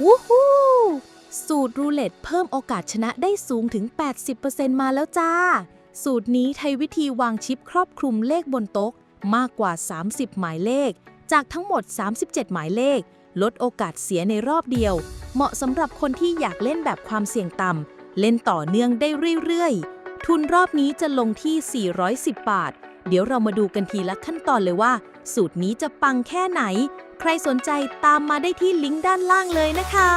วู้ฮู้สูตรรูเล็ตเพิ่มโอกาสชนะได้สูงถึง 80% มาแล้วจ้า สูตรนี้ใช้วิธีวางชิปครอบคลุมเลขบนโต๊ะมากกว่า 30 หมายเลข จากทั้งหมด 37 หมายเลข ลดโอกาสเสียในรอบเดียว เหมาะสำหรับคนที่อยากเล่นแบบความเสี่ยงต่ำ เล่นต่อเนื่องได้เรื่อยๆ ทุนรอบนี้จะลงที่ 410 บาท เดี๋ยวเรามาดูกันทีละขั้นตอนเลยว่า สูตรนี้จะปังแค่ไหน ใครสนใจตามมาได้ที่ลิงก์ด้านล่างเลยนะคะ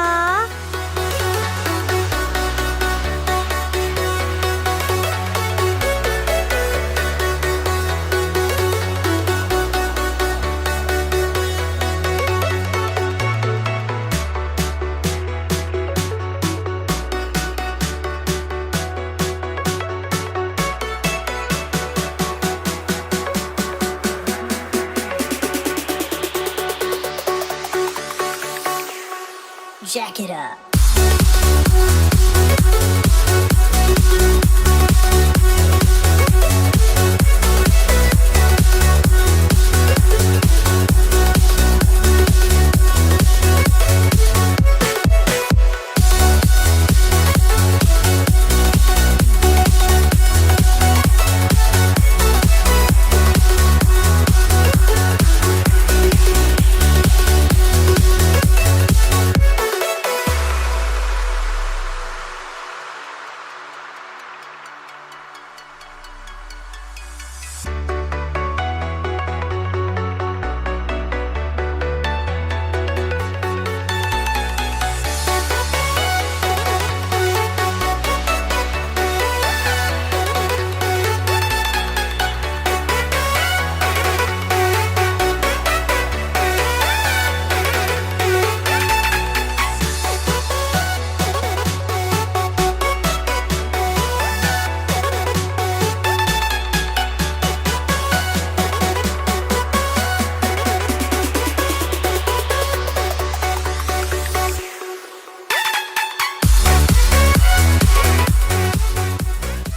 Jack it up.